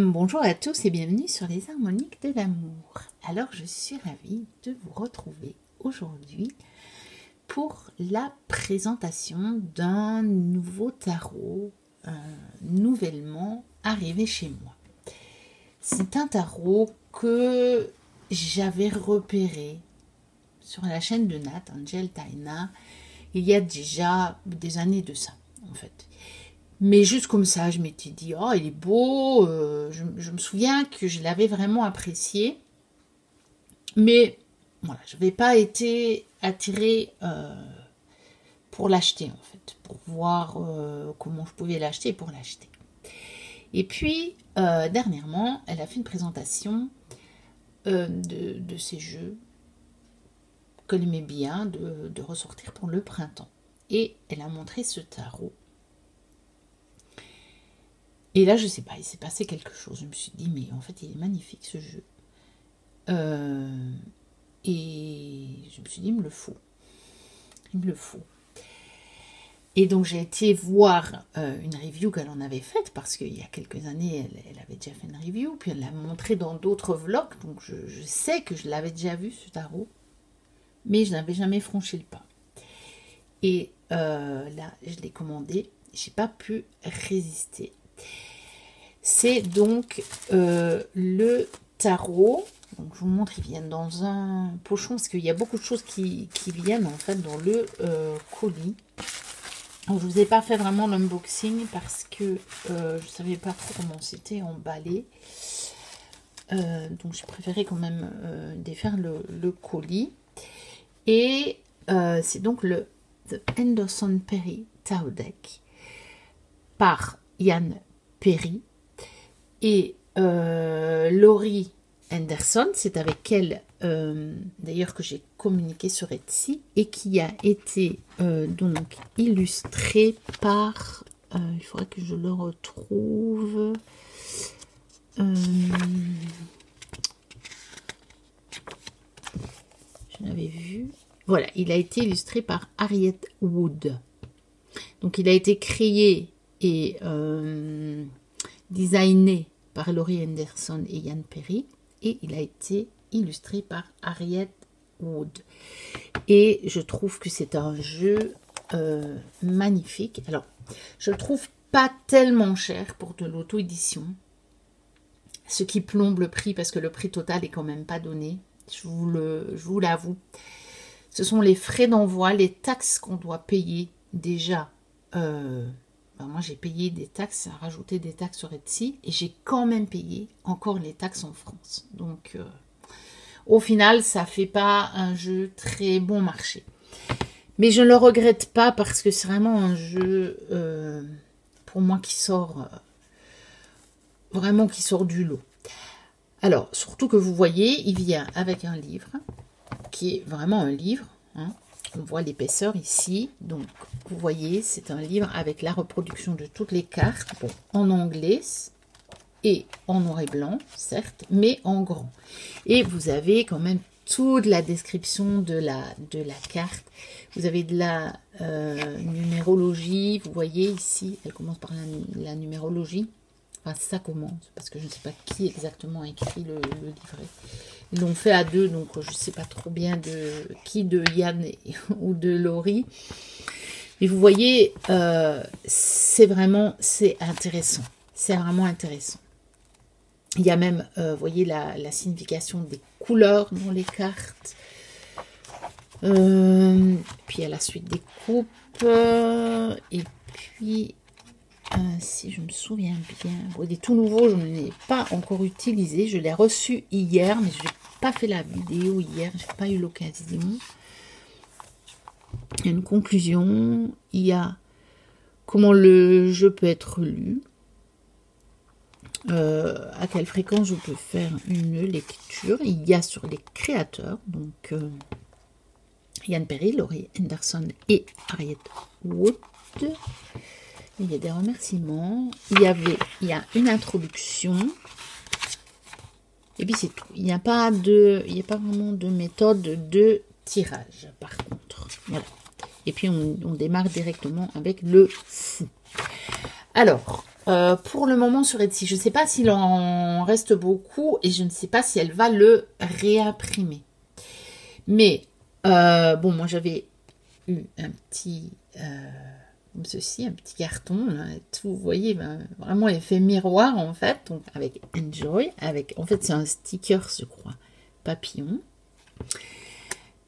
Bonjour à tous et bienvenue sur les harmoniques de l'amour. Alors je suis ravie de vous retrouver aujourd'hui pour la présentation d'un nouveau tarot nouvellement arrivé chez moi. C'est un tarot que j'avais repéré sur la chaîne de Nat, Angel Taina, il y a déjà des années de ça en fait. Mais juste comme ça, je m'étais dit, oh, il est beau. Je me souviens que je l'avais vraiment apprécié. Mais voilà, je n'avais pas été attirée pour l'acheter, en fait. Pour voir comment je pouvais l'acheter pour l'acheter. Et puis, dernièrement, elle a fait une présentation de ces jeux qu'elle aimait bien de ressortir pour le printemps. Et elle a montré ce tarot. Et là, je sais pas, il s'est passé quelque chose. Je me suis dit, mais en fait, il est magnifique ce jeu. Et je me suis dit, il me le faut. Il me le faut. Et donc, j'ai été voir une review qu'elle en avait faite, parce qu'il y a quelques années, elle avait déjà fait une review, puis elle l'a montré dans d'autres vlogs, donc je sais que je l'avais déjà vu, ce tarot, mais je n'avais jamais franchi le pas. Et là, je l'ai commandé, j'ai pas pu résister. C'est donc le tarot. Donc je vous montre, ils viennent dans un pochon parce qu'il y a beaucoup de choses qui viennent en fait dans le colis. Donc, je ne vous ai pas fait vraiment l'unboxing parce que je ne savais pas trop comment c'était emballé. Donc j'ai préféré quand même défaire le colis. Et c'est donc le The Anderson Perry Tarot Deck par Ian Perry. Et Laurie Anderson, c'est avec elle d'ailleurs que j'ai communiqué sur Etsy et qui a été donc illustré par, il faudrait que je le retrouve, je l'avais vu, voilà, il a été illustré par Harriet Wood. Donc il a été créé et designé par Laurie Anderson et Ian Perry et il a été illustré par Harriet Wood. Et je trouve que c'est un jeu magnifique. Alors, je le trouve pas tellement cher pour de l'auto-édition, ce qui plombe le prix parce que le prix total est quand même pas donné. Je vous l'avoue. Ce sont les frais d'envoi, les taxes qu'on doit payer déjà. Moi, j'ai payé des taxes, rajouté des taxes sur Etsy, et j'ai quand même payé encore les taxes en France. Donc, au final, ça ne fait pas un jeu très bon marché. Mais je ne le regrette pas parce que c'est vraiment un jeu, pour moi, qui sort vraiment qui sort du lot. Alors, surtout que vous voyez, il vient avec un livre, qui est vraiment un livre, hein. On voit l'épaisseur ici, donc vous voyez, c'est un livre avec la reproduction de toutes les cartes, bon, en anglais et en noir et blanc, certes, mais en grand. Et vous avez quand même toute la description de la carte. Vous avez de la numérologie, vous voyez ici, elle commence par la numérologie. Enfin, ça commence, parce que je ne sais pas qui exactement a écrit le livret. Ils l'ont fait à deux, donc je ne sais pas trop bien de qui, de Yann ou de Laurie. Mais vous voyez, c'est intéressant. C'est vraiment intéressant. Il y a même, vous voyez, la signification des couleurs dans les cartes. Puis à la suite des coupes. Et puis, si je me souviens bien, bon, des tout nouveaux, je ne l'ai pas encore utilisé. Je l'ai reçu hier, mais je n'ai pas fait la vidéo hier. Je n'ai pas eu l'occasion. Il y a une conclusion. Il y a comment le jeu peut être lu. À quelle fréquence je peux faire une lecture. Il y a sur les créateurs, donc Ian Perry, Laurie Anderson et Harriet Wood. Il y a des remerciements. Il y a une introduction. Et puis c'est tout. Il n'y a pas vraiment de méthode de tirage, par contre. Voilà. Et puis on démarre directement avec le fou. Alors, pour le moment sur Etsy. Je ne sais pas s'il en reste beaucoup et je ne sais pas si elle va le réimprimer. Mais, bon, moi j'avais eu un petit, comme ceci, un petit carton, là, tout, vous voyez, ben, vraiment effet miroir en fait, donc avec Enjoy, avec, en fait c'est un sticker, je crois, papillon.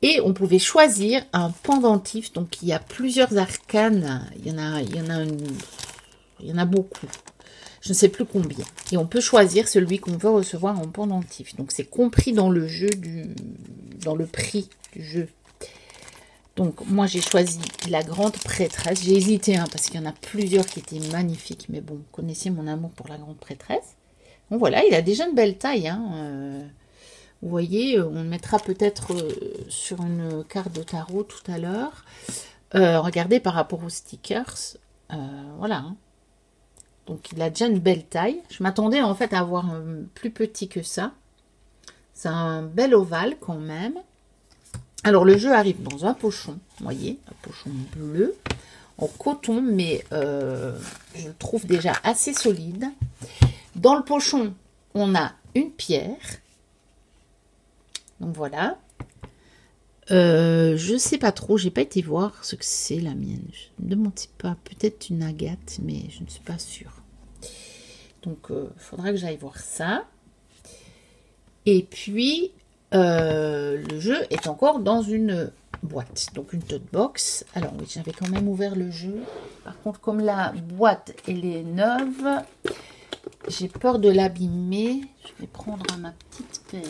Et on pouvait choisir un pendentif, donc il y a plusieurs arcanes, il y en a beaucoup. Je ne sais plus combien. Et on peut choisir celui qu'on veut recevoir en pendentif. Donc c'est compris dans le jeu dans le prix du jeu. Donc moi j'ai choisi la grande prêtresse. J'ai hésité parce qu'il y en a plusieurs qui étaient magnifiques. Mais bon, vous connaissez mon amour pour la grande prêtresse. Donc voilà, il a déjà une belle taille. Vous voyez, on le mettra peut-être sur une carte de tarot tout à l'heure. Regardez par rapport aux stickers. Voilà. Donc il a déjà une belle taille. Je m'attendais en fait à avoir un plus petit que ça. C'est un bel ovale quand même. Alors le jeu arrive dans un pochon, vous voyez, un pochon bleu, en coton, mais je le trouve déjà assez solide. Dans le pochon, on a une pierre. Donc voilà. Je sais pas trop, j'ai pas été voir ce que c'est la mienne. Je ne me demande pas, peut-être une agate, mais je ne suis pas sûre. Donc il faudra que j'aille voir ça. Et puis le jeu est encore dans une boîte, donc une tote box. Alors oui, j'avais quand même ouvert le jeu. Par contre, comme la boîte elle est neuve, j'ai peur de l'abîmer. Je vais prendre ma petite paire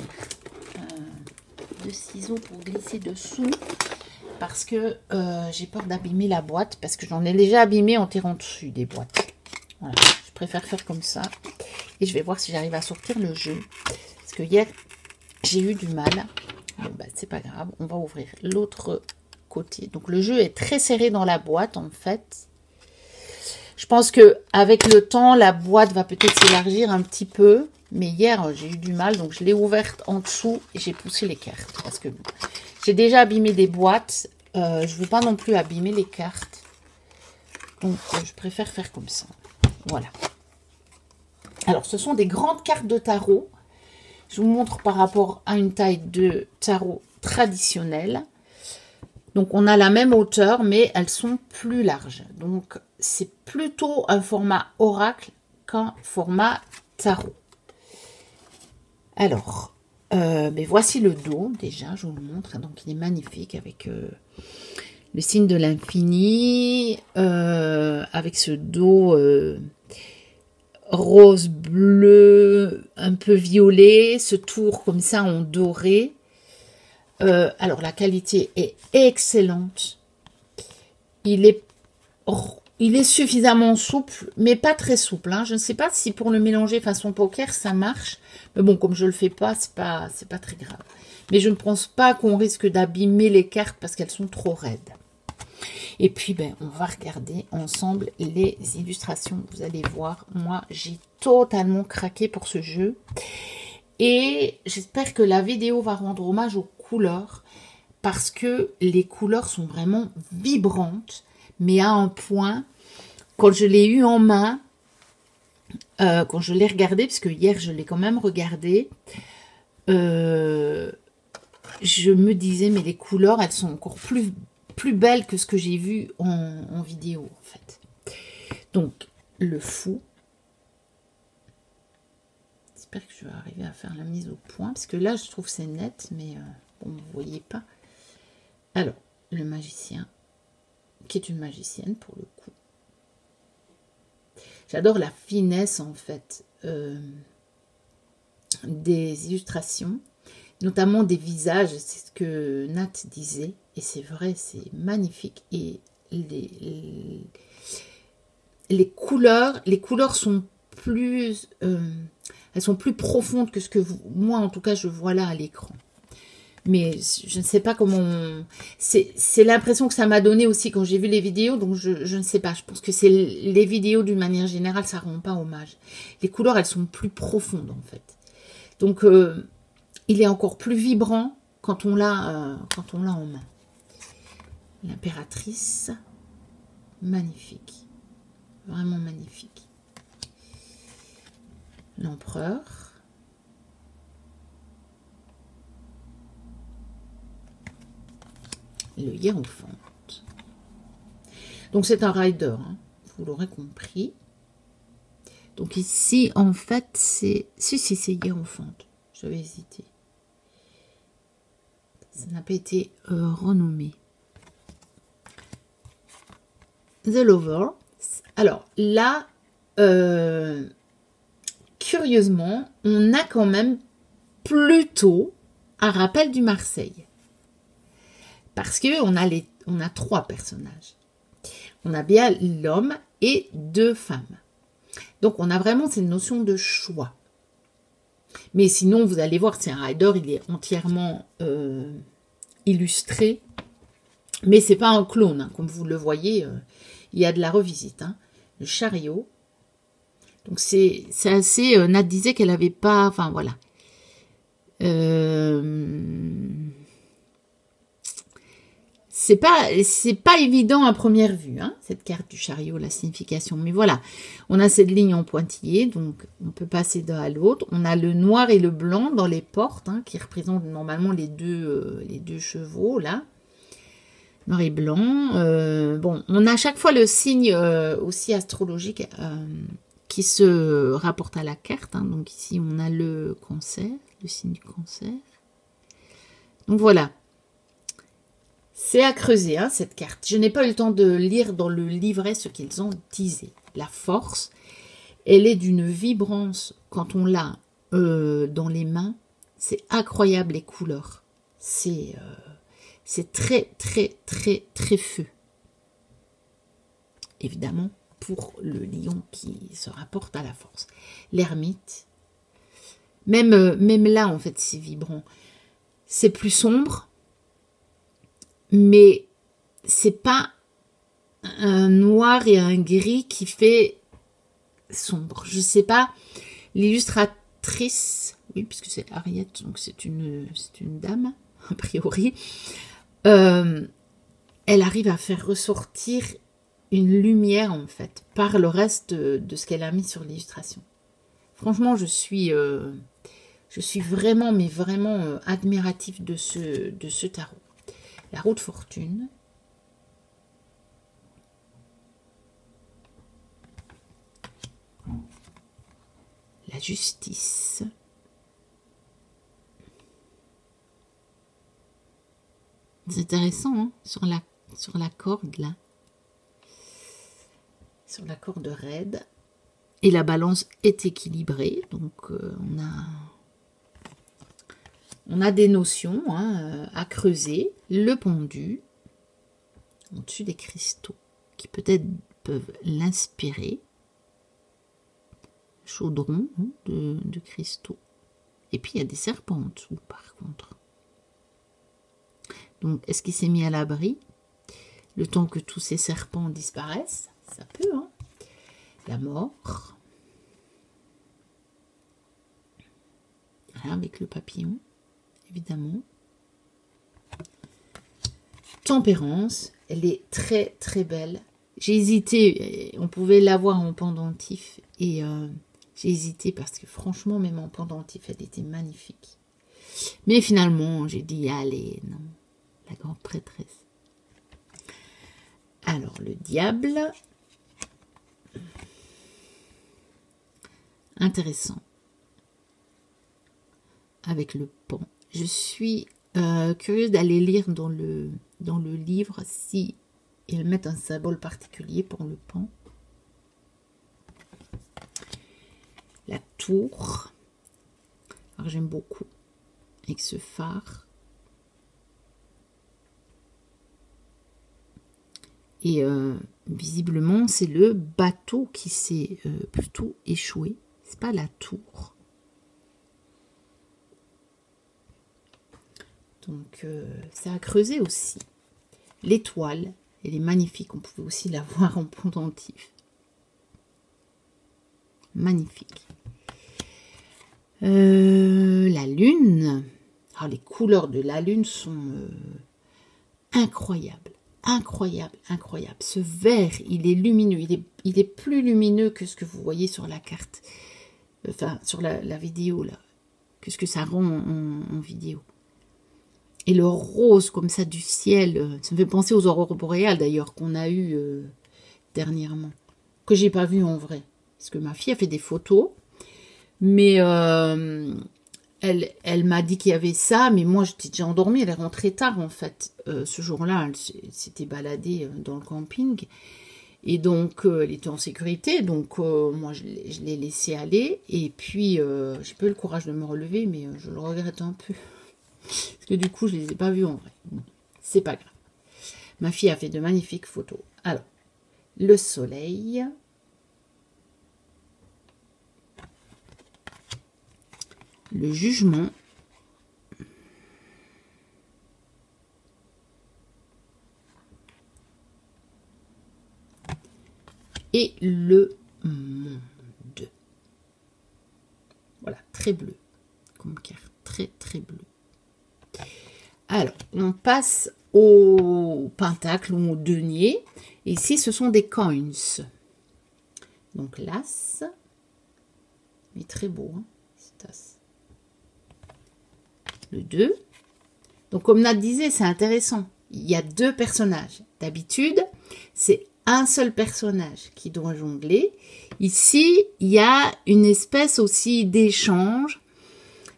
de ciseaux pour glisser dessous parce que j'ai peur d'abîmer la boîte parce que j'en ai déjà abîmé en tirant dessus des boîtes. Voilà, je préfère faire comme ça et je vais voir si j'arrive à sortir le jeu parce que hier j'ai eu du mal. Bon, bah, c'est pas grave, on va ouvrir l'autre côté. Donc le jeu est très serré dans la boîte en fait. Je pense que avec le temps la boîte va peut-être s'élargir un petit peu. Mais hier, j'ai eu du mal, donc je l'ai ouverte en dessous et j'ai poussé les cartes. Parce que j'ai déjà abîmé des boîtes. Je ne veux pas non plus abîmer les cartes. Donc, je préfère faire comme ça. Voilà. Alors, ce sont des grandes cartes de tarot. Je vous montre par rapport à une taille de tarot traditionnelle. Donc, on a la même hauteur, mais elles sont plus larges. Donc, c'est plutôt un format oracle qu'un format tarot. Alors, mais voici le dos, déjà, je vous le montre. Donc, il est magnifique avec le signe de l'infini, avec ce dos rose, bleu, un peu violet, ce tour comme ça en doré. Alors, la qualité est excellente. Il est suffisamment souple, mais pas très souple. Hein. Je ne sais pas si pour le mélanger façon poker, ça marche. Mais bon, comme je le fais pas, c'est pas très grave. Mais je ne pense pas qu'on risque d'abîmer les cartes parce qu'elles sont trop raides. Et puis, ben, on va regarder ensemble les illustrations. Vous allez voir, moi, j'ai totalement craqué pour ce jeu. Et j'espère que la vidéo va rendre hommage aux couleurs parce que les couleurs sont vraiment vibrantes. Mais à un point, quand je l'ai eu en main, quand je l'ai regardé, parce que hier je l'ai quand même regardé, je me disais, mais les couleurs, elles sont encore plus belles que ce que j'ai vu en vidéo, en fait. Donc, le fou. J'espère que je vais arriver à faire la mise au point, parce que là, je trouve c'est net, mais bon, vous ne voyez pas. Alors, le magicien, qui est une magicienne pour le coup. J'adore la finesse en fait des illustrations, notamment des visages, c'est ce que Nat disait, et c'est vrai, c'est magnifique. Et les couleurs sont plus, elles sont plus profondes que ce que moi en tout cas je vois là à l'écran. Mais je ne sais pas comment... C'est l'impression que ça m'a donné aussi quand j'ai vu les vidéos. Donc, je ne sais pas. Je pense que c'est les vidéos, d'une manière générale, ça ne rend pas hommage. Les couleurs, elles sont plus profondes, en fait. Donc, il est encore plus vibrant quand on l'a en main. L'impératrice. Magnifique. Vraiment magnifique. l'empereur. Le hiérophante. Donc c'est un rider, hein, vous l'aurez compris. Donc ici, en fait, c'est... Si, c'est hiérophante. J'avais hésité. Ça n'a pas été renommé. The Lover. Alors là, curieusement, on a quand même plutôt un rappel du Marseille. Parce qu'on a 3 personnages. On a bien l'homme et 2 femmes. Donc, on a vraiment cette notion de choix. Mais sinon, vous allez voir, c'est un rider, il est entièrement illustré. Mais c'est pas un clone, hein, comme vous le voyez, il y a de la revisite. Hein. Le chariot. Donc, c'est assez... Nat disait qu'elle n'avait pas... Enfin, voilà. C'est pas évident à première vue, hein, cette carte du chariot, la signification. Mais voilà, on a cette ligne en pointillé, donc on peut passer d'un à l'autre. On a le noir et le blanc dans les portes, hein, qui représentent normalement les deux chevaux, là. Noir et blanc. Bon, on a à chaque fois le signe aussi astrologique qui se rapporte à la carte. Hein. Donc ici, on a le cancer, le signe du cancer. Donc voilà. C'est à creuser, hein, cette carte. Je n'ai pas eu le temps de lire dans le livret ce qu'ils ont disé. La force, elle est d'une vibrance quand on l'a dans les mains. C'est incroyable les couleurs. C'est très, très, très, très feu. Évidemment, pour le lion qui se rapporte à la force. L'ermite, même là, en fait, c'est vibrant. C'est plus sombre. Mais c'est pas un noir et un gris qui fait sombre. Je sais pas. L'illustratrice, oui, puisque c'est Harriet, donc c'est une dame, a priori. Elle arrive à faire ressortir une lumière, en fait, par le reste de ce qu'elle a mis sur l'illustration. Franchement, je suis vraiment, mais vraiment admirative de ce tarot. La roue de fortune. La justice. C'est intéressant, hein, sur la corde, là. Sur la corde raide. Et la balance est équilibrée. Donc, on a des notions, hein, à creuser. Le pendu, au-dessus des cristaux, qui peut-être peuvent l'inspirer. Chaudron, hein, de cristaux. Et puis, il y a des serpents en dessous, par contre. Donc, est-ce qu'il s'est mis à l'abri? Le temps que tous ces serpents disparaissent? Ça peut, hein. La mort. Voilà, avec le papillon. Évidemment. Tempérance, elle est très très belle. J'ai hésité, on pouvait l'avoir en pendentif et j'ai hésité parce que franchement, même en pendentif, elle était magnifique. Mais finalement, j'ai dit, allez, non, la grande prêtresse. Alors, le diable. Intéressant. Avec le pan. Je suis curieuse d'aller lire dans le livre si ils mettent un symbole particulier pour le pan. La tour. Alors j'aime beaucoup. Avec ce phare. Et visiblement, c'est le bateau qui s'est plutôt échoué. C'est pas la tour. Donc, ça a creusé aussi. L'étoile, elle est magnifique. On pouvait aussi la voir en pendentif. Magnifique. La lune. Alors, les couleurs de la lune sont incroyables. Incroyable, incroyable. Ce vert, il est lumineux. Il est plus lumineux que ce que vous voyez sur la carte. Enfin, sur la vidéo, là. Qu'est-ce que ça rend en vidéo. Et le rose, comme ça, du ciel. Ça me fait penser aux aurores boréales, d'ailleurs, qu'on a eu dernièrement. Que j'ai pas vu en vrai. Parce que ma fille a fait des photos. Mais elle m'a dit qu'il y avait ça. Mais moi, j'étais déjà endormie. Elle est rentrée tard, en fait. Ce jour-là, elle s'était baladée dans le camping. Et donc, elle était en sécurité. Donc, moi, je l'ai laissée aller. Et puis, j'ai pas eu le courage de me relever. Mais je le regrette un peu. Parce que du coup, je les ai pas vus en vrai. Bon, c'est pas grave. Ma fille a fait de magnifiques photos. Alors, le soleil. Le jugement. Et le monde. Voilà, très bleu. Comme carte, très très bleu. Alors, on passe au pentacle ou au denier. Ici, ce sont des coins. Donc, l'as. Mais très beau, hein, cet as. Le 2. Donc, comme Nat disait, c'est intéressant. Il y a deux personnages. D'habitude, c'est un seul personnage qui doit jongler. Ici, il y a une espèce aussi d'échange,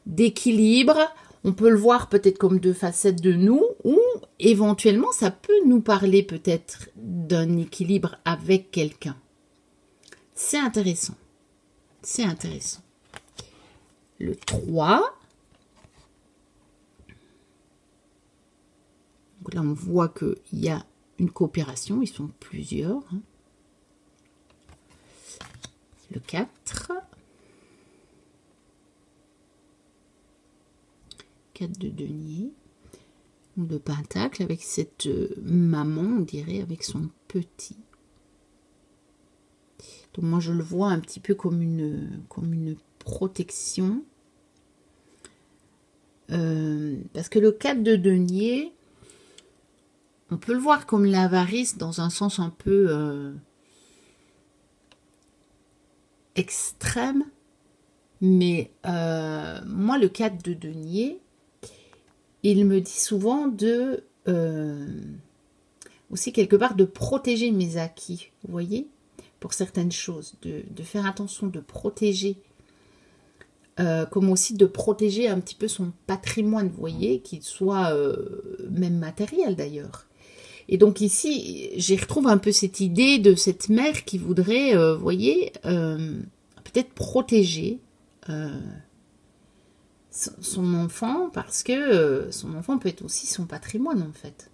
d'équilibre. On peut le voir peut-être comme deux facettes de nous, ou éventuellement, ça peut nous parler peut-être d'un équilibre avec quelqu'un. C'est intéressant. C'est intéressant. Le 3. Donc là, on voit qu'il y a une coopération. Ils sont plusieurs. Hein. Le 4. 4 de denier. Ou de pentacle avec cette maman, on dirait, avec son petit. Donc moi, je le vois un petit peu comme une protection. Parce que le 4 de denier, on peut le voir comme l'avarice dans un sens un peu extrême. Mais moi, le 4 de denier, il me dit souvent de aussi quelque part de protéger mes acquis, vous voyez, pour certaines choses, de faire attention, de protéger, comme aussi de protéger un petit peu son patrimoine, vous voyez, qu'il soit même matériel d'ailleurs. Et donc ici, j'y retrouve un peu cette idée de cette mère qui voudrait, vous voyez, peut-être protéger son enfant, parce que son enfant peut être aussi son patrimoine en fait.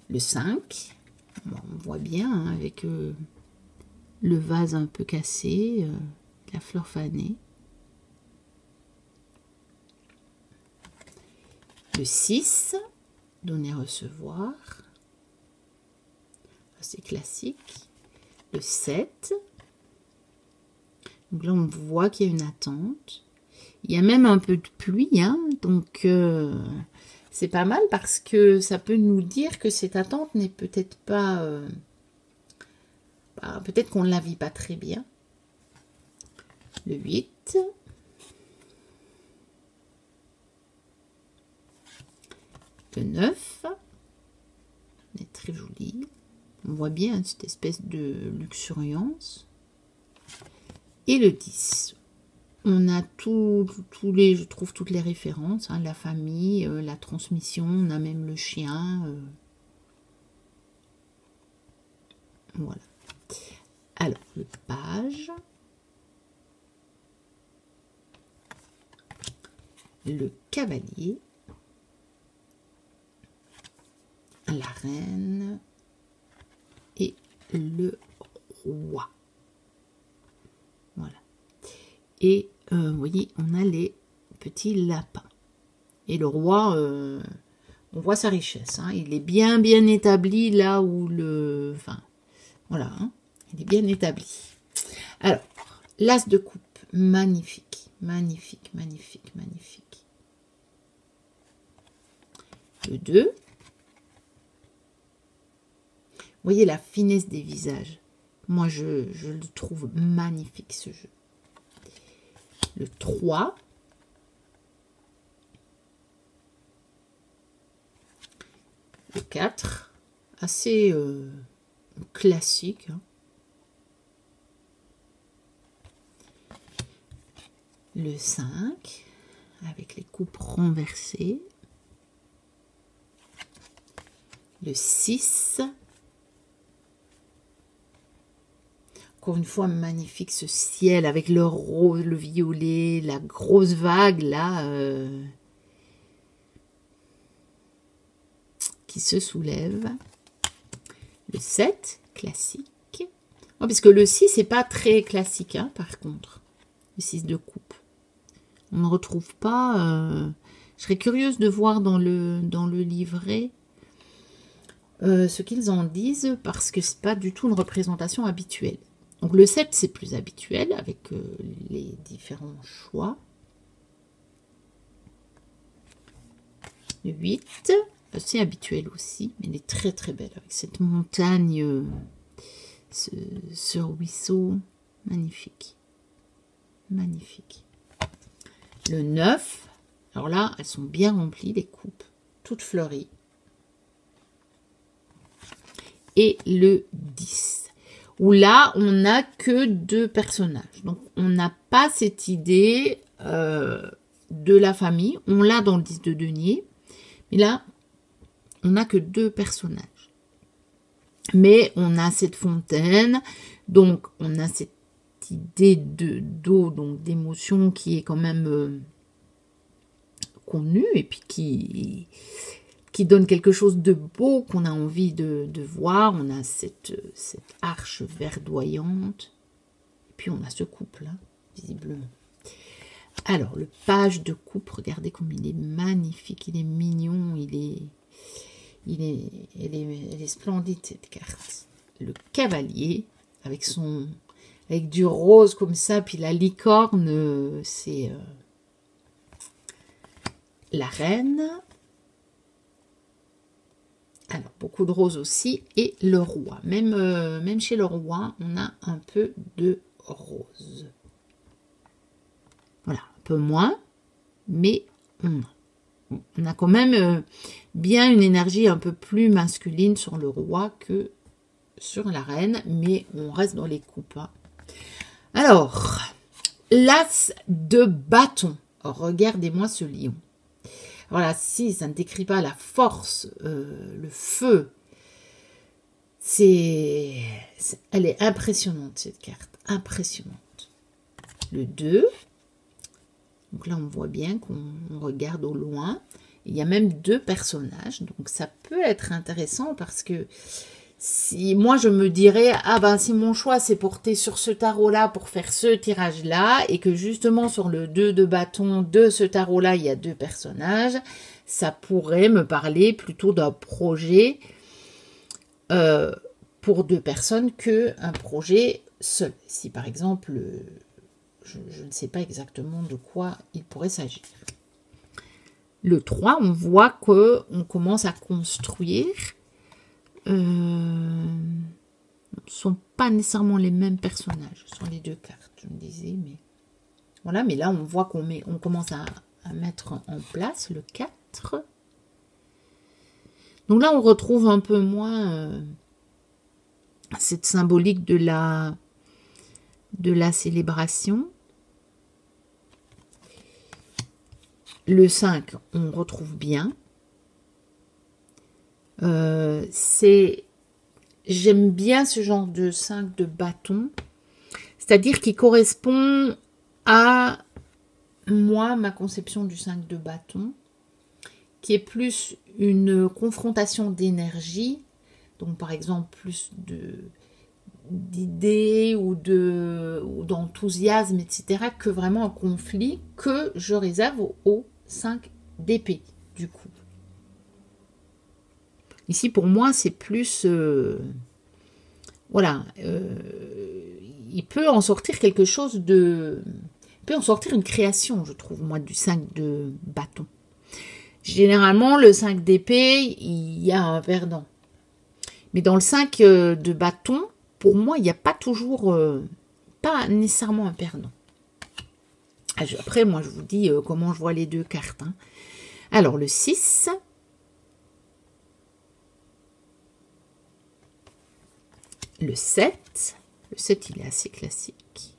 Le 5, bon, on voit bien hein, avec le vase un peu cassé, la fleur fanée. Le 6, donner recevoir, c'est classique. Le 7, donc là on voit qu'il y a une attente. Il y a même un peu de pluie, hein, donc c'est pas mal parce que ça peut nous dire que cette attente n'est peut-être pas... peut-être qu'on ne la vit pas très bien. Le 8. Le 9. Il est très joli. On voit bien cette espèce de luxuriance. Et le 10. On a je trouve toutes les références, hein, la famille, la transmission, on a même le chien. Voilà. Alors, le page. Le cavalier. La reine. Et le roi. Voilà. Et vous voyez, on a les petits lapins. Et le roi, on voit sa richesse. Hein, il est bien établi là où le... Enfin, voilà, hein, il est bien établi. Alors, l'as de coupe, magnifique, magnifique, magnifique, magnifique. Le 2. Vous voyez la finesse des visages. Moi, je le trouve magnifique, ce jeu. le 3, le 4, assez classique, hein. Le 5, avec les coupes renversées, le 6, encore une fois magnifique ce ciel avec le rose, le violet, la grosse vague là qui se soulève, le 7, classique, oh, parce que le 6 c'est pas très classique, hein, par contre, le 6 de coupe, on ne retrouve pas, je serais curieuse de voir dans le livret ce qu'ils en disent, parce que c'est pas du tout une représentation habituelle. Donc le 7 c'est plus habituel avec les différents choix. Le 8, c'est habituel aussi, mais elle est très très belle avec cette montagne, ce ruisseau, magnifique. Magnifique. Le 9, alors là elles sont bien remplies les coupes, toutes fleuries. Et le 10, où là, on n'a que 2 personnages. Donc, on n'a pas cette idée de la famille. On l'a dans le 10 de denier. Mais là, on n'a que 2 personnages. Mais on a cette fontaine. Donc, on a cette idée d'eau, donc d'émotion qui est quand même connue. Et puis qui donne quelque chose de beau qu'on a envie de voir. On a cette arche verdoyante. Et puis on a ce couple, là, visiblement. Alors, le page de coupe, regardez comme il est magnifique, il est mignon, elle est splendide cette carte. Le cavalier, avec du rose comme ça, puis la licorne, c'est la reine. Alors, beaucoup de rose aussi, et le roi. Même chez le roi, on a un peu de rose. Voilà, un peu moins, mais on a quand même bien une énergie un peu plus masculine sur le roi que sur la reine, mais on reste dans les coupes, hein. Alors, l'as de bâton. Regardez-moi ce lion. Voilà, si ça ne décrit pas la force, le feu, elle est impressionnante cette carte, impressionnante. Le 2, donc là on voit bien qu'on regarde au loin, il y a même 2 personnages, donc ça peut être intéressant parce que si moi je me dirais, ah ben si mon choix c'est porté sur ce tarot-là pour faire ce tirage-là, et que justement sur le 2 de bâton de ce tarot-là, il y a 2 personnages, ça pourrait me parler plutôt d'un projet pour 2 personnes qu'un projet seul. Si par exemple, je ne sais pas exactement de quoi il pourrait s'agir. Le 3, on voit qu'on commence à construire. Ce ne sont pas nécessairement les mêmes personnages sur les 2 cartes, je me disais, mais voilà, mais là on voit qu'on commence à mettre en place le 4. Donc là on retrouve un peu moins cette symbolique de la célébration. Le 5, on retrouve bien. J'aime bien ce genre de 5 de bâton, c'est-à-dire qui correspond à moi, ma conception du 5 de bâton, qui est plus une confrontation d'énergie, donc par exemple plus d'idées ou d'enthousiasme, etc., que vraiment un conflit que je réserve au 5 d'épée, du coup. Ici, pour moi, c'est plus... voilà. Il peut en sortir quelque chose de... Il peut en sortir une création, je trouve, moi, du 5 de bâton. Généralement, le 5 d'épée, il y a un perdant. Mais dans le 5 de bâton, pour moi, il n'y a pas toujours... pas nécessairement un perdant. Après, moi, je vous dis comment je vois les deux cartes. Hein. Alors, le 6. Le 7. Le 7, il est assez classique.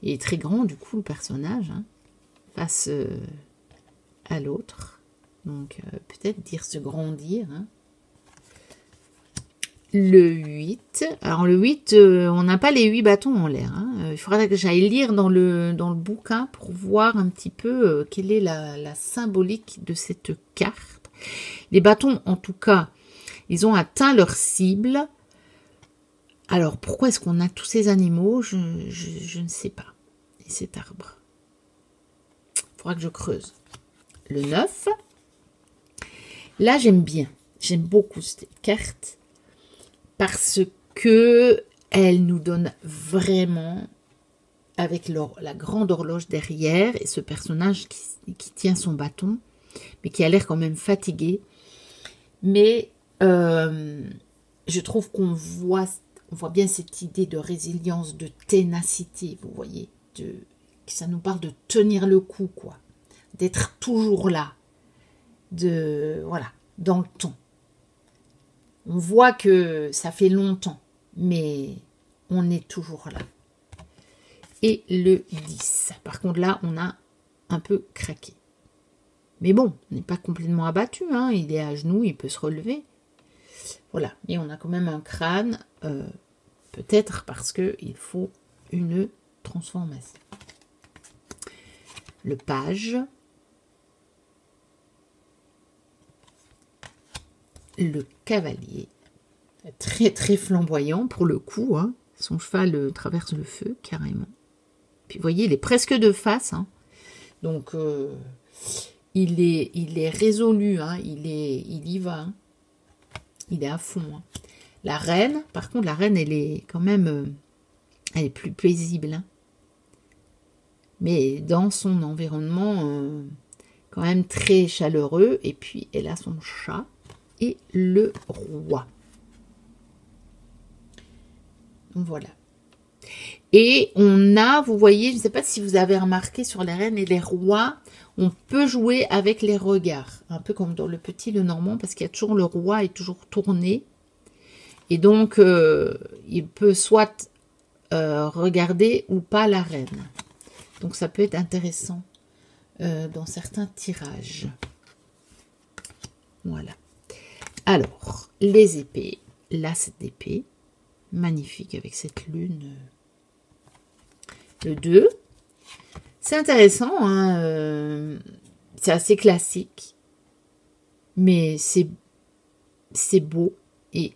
Il est très grand, du coup, le personnage, hein, face à l'autre. Donc, peut-être dire se grandir. Hein. Le 8. Alors, le 8, on n'a pas les 8 bâtons en l'air. Hein. Il faudra que j'aille lire dans le bouquin pour voir un petit peu quelle est la symbolique de cette carte. Les bâtons, en tout cas, ils ont atteint leur cible. Alors, pourquoi est-ce qu'on a tous ces animaux? Je ne sais pas. Et cet arbre. Il faudra que je creuse. Le 9. Là, j'aime bien. J'aime beaucoup cette carte. Parce que elle nous donne vraiment, avec la grande horloge derrière, et ce personnage qui tient son bâton, mais qui a l'air quand même fatigué. Mais je trouve qu'on voit bien cette idée de résilience, de ténacité, vous voyez. Ça nous parle de tenir le coup, quoi. D'être toujours là. Voilà, dans le temps. On voit que ça fait longtemps, mais on est toujours là. Et le 10. Par contre, là, on a un peu craqué. Mais bon, on n'est pas complètement abattu. Hein. Il est à genoux, il peut se relever. Voilà. Mais on a quand même un crâne. Peut-être parce qu'il faut une transformation. Le page. Le cavalier, très très flamboyant pour le coup, hein. Son cheval traverse le feu carrément. Puis vous voyez, il est presque de face, hein. Donc il est résolu, hein. Il y va, hein. Il est à fond. Hein. La reine, par contre, la reine, elle est quand même, elle est plus paisible, hein. Mais dans son environnement, quand même très chaleureux. Et puis elle a son chat. Et le roi. Donc voilà. Et on a, vous voyez, je ne sais pas si vous avez remarqué sur les reines et les rois, on peut jouer avec les regards. Un peu comme dans le Petit Lenormand, parce qu'il y a toujours le roi est toujours tourné. Et donc, il peut soit regarder ou pas la reine. Donc ça peut être intéressant dans certains tirages. Voilà. Alors, les épées, l'as d'épée, magnifique avec cette lune. Le 2, c'est intéressant, hein, c'est assez classique, mais c'est beau et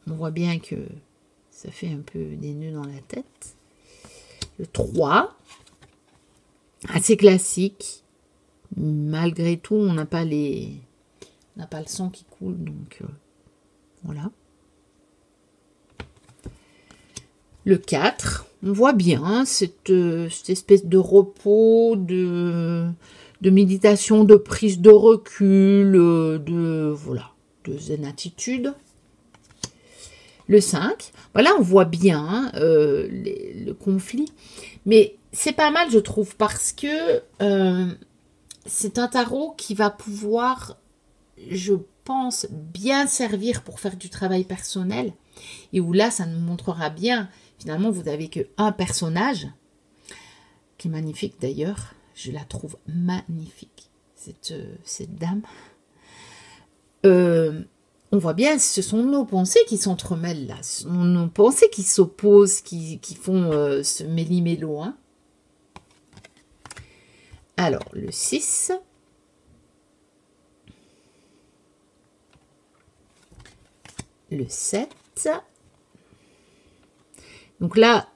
on voit bien que ça fait un peu des nœuds dans la tête. Le 3, assez classique, malgré tout, on n'a pas le sang qui coule, donc voilà. Le 4, on voit bien cette espèce de repos, de méditation, de prise de recul, de zen attitude. Le 5, voilà, on voit bien le conflit, mais c'est pas mal, je trouve, parce que c'est un tarot qui va pouvoir, je pense, bien servir pour faire du travail personnel, et où là, ça nous montrera bien, finalement, vous n'avez qu'un personnage, qui est magnifique d'ailleurs, je la trouve magnifique, cette dame. On voit bien, ce sont nos pensées qui s'entremêlent là, ce sont nos pensées qui s'opposent, qui font ce méli-mélo. Hein. Alors, le 6. Le 7. Donc là,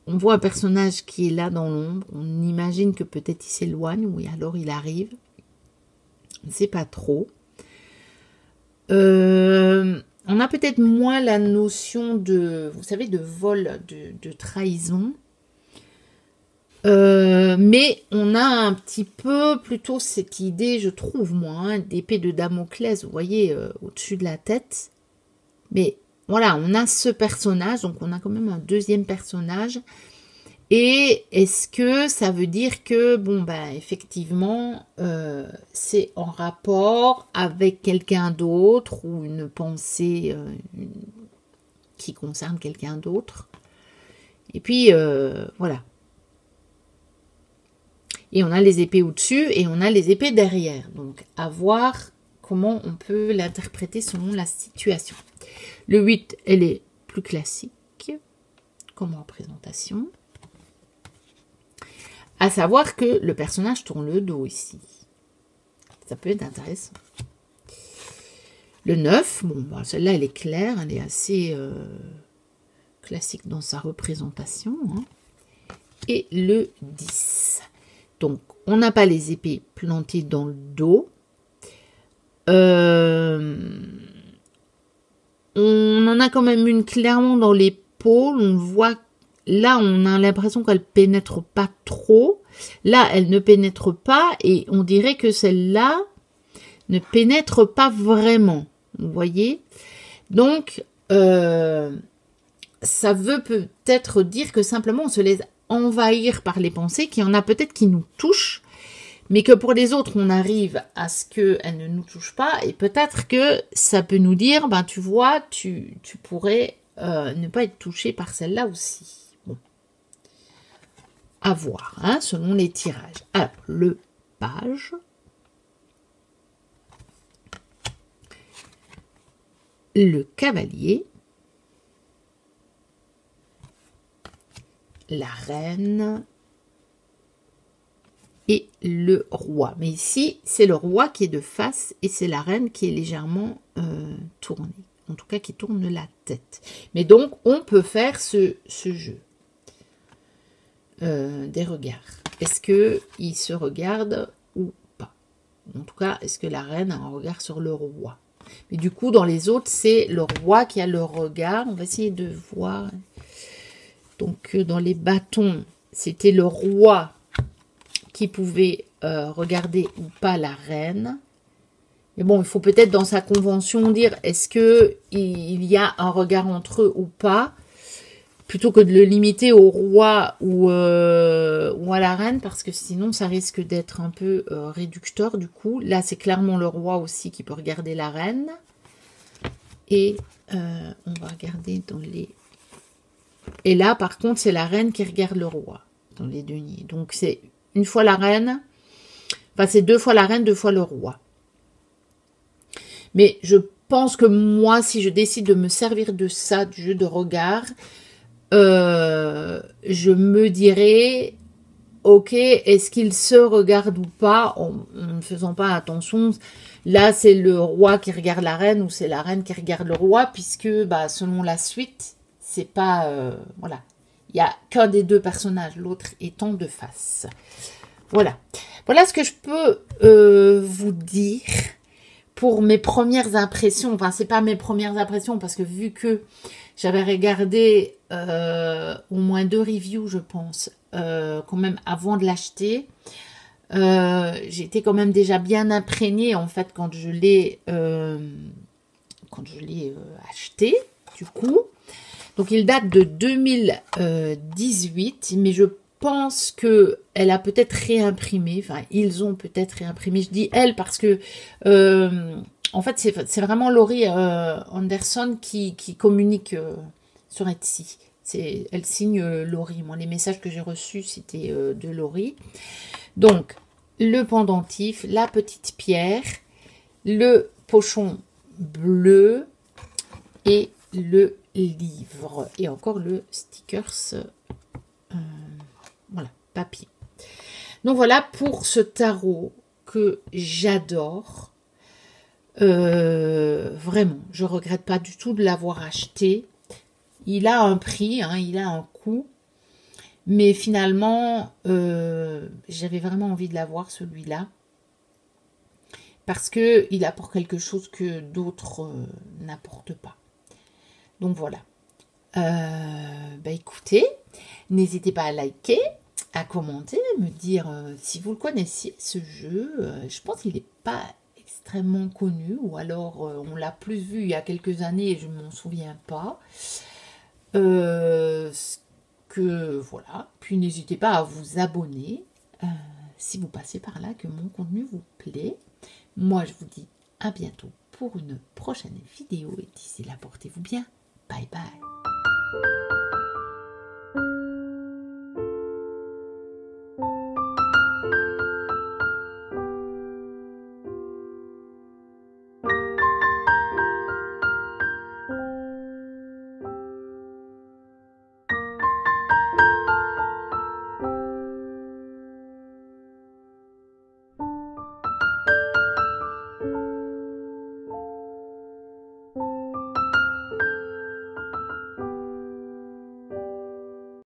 on voit un personnage qui est là dans l'ombre. On imagine que peut-être il s'éloigne ou alors il arrive. On ne sait pas trop. On a peut-être moins la notion de, vous savez, de vol, de trahison. Mais on a un petit peu plutôt cette idée, je trouve, moi, hein, d'épée de Damoclès, vous voyez, au-dessus de la tête. Mais voilà, on a ce personnage, donc on a quand même un deuxième personnage. Et est-ce que ça veut dire que, bon, ben, effectivement, c'est en rapport avec quelqu'un d'autre ou une pensée qui concerne quelqu'un d'autre. Et puis, voilà. Et on a les épées au-dessus et on a les épées derrière. Donc, à voir comment on peut l'interpréter selon la situation. Le 8, elle est plus classique comme représentation. À savoir que le personnage tourne le dos ici. Ça peut être intéressant. Le 9, bon, bah, celle-là, elle est claire, elle est assez classique dans sa représentation. Hein. Et le 10. Donc, on n'a pas les épées plantées dans le dos. On en a quand même une clairement dans l'épaule. On voit, là, on a l'impression qu'elle pénètre pas trop. Là, elle ne pénètre pas et on dirait que celle-là ne pénètre pas vraiment. Vous voyez? Donc, ça veut peut-être dire que simplement on se laisse envahir par les pensées, qu'il y en a peut-être qui nous touchent, mais que pour les autres, on arrive à ce qu'elles ne nous touchent pas, et peut-être que ça peut nous dire, ben tu vois, tu pourrais ne pas être touché par celle-là aussi. Bon. À voir, hein, selon les tirages. Alors, le page. Le cavalier. La reine et le roi. Mais ici, c'est le roi qui est de face et c'est la reine qui est légèrement tournée. En tout cas, qui tourne la tête. Mais donc, on peut faire ce jeu des regards. Est-ce qu'ils se regardent ou pas? En tout cas, est-ce que la reine a un regard sur le roi? Mais du coup, dans les autres, c'est le roi qui a le regard. On va essayer de voir... Donc, dans les bâtons, c'était le roi qui pouvait regarder ou pas la reine. Mais bon, il faut peut-être dans sa convention dire est-ce qu'il y a un regard entre eux ou pas, plutôt que de le limiter au roi ou à la reine, parce que sinon, ça risque d'être un peu réducteur du coup. Là, c'est clairement le roi aussi qui peut regarder la reine. Et on va regarder dans les... Et là, par contre, c'est la reine qui regarde le roi dans les deniers. Donc, c'est une fois la reine, enfin, c'est 2 fois la reine, 2 fois le roi. Mais je pense que moi, si je décide de me servir de ça, du jeu de regard, je me dirais, ok, est-ce qu'il se regarde ou pas, en ne faisant pas attention. Là, c'est le roi qui regarde la reine ou c'est la reine qui regarde le roi, puisque bah, selon la suite... C'est pas... voilà. Il n'y a qu'un des deux personnages, l'autre étant de face. Voilà. Voilà ce que je peux vous dire pour mes premières impressions. Enfin, c'est pas mes premières impressions parce que vu que j'avais regardé au moins 2 reviews, je pense, quand même avant de l'acheter, j'étais quand même déjà bien imprégnée en fait quand je l'ai acheté, du coup. Donc, il date de 2018, mais je pense qu'elle a peut-être réimprimé. Enfin, ils ont peut-être réimprimé. Je dis elle parce que, en fait, c'est vraiment Laurie Anderson qui communique sur Etsy. Elle signe Laurie. Moi, les messages que j'ai reçus, c'était de Laurie. Donc, le pendentif, la petite pierre, le pochon bleu et le livre et encore le stickers voilà, papier. Donc voilà pour ce tarot que j'adore, vraiment, je regrette pas du tout de l'avoir acheté. Il a un prix, hein, il a un coût, mais finalement j'avais vraiment envie de l'avoir, celui-là, parce que il apporte quelque chose que d'autres n'apportent pas. Donc voilà. Bah écoutez, n'hésitez pas à liker, à commenter, me dire si vous le connaissiez ce jeu. Je pense qu'il n'est pas extrêmement connu, ou alors on l'a plus vu il y a quelques années et je ne m'en souviens pas. Que voilà, puis n'hésitez pas à vous abonner si vous passez par là, que mon contenu vous plaît. Moi je vous dis à bientôt pour une prochaine vidéo et d'ici là portez-vous bien. Bye bye.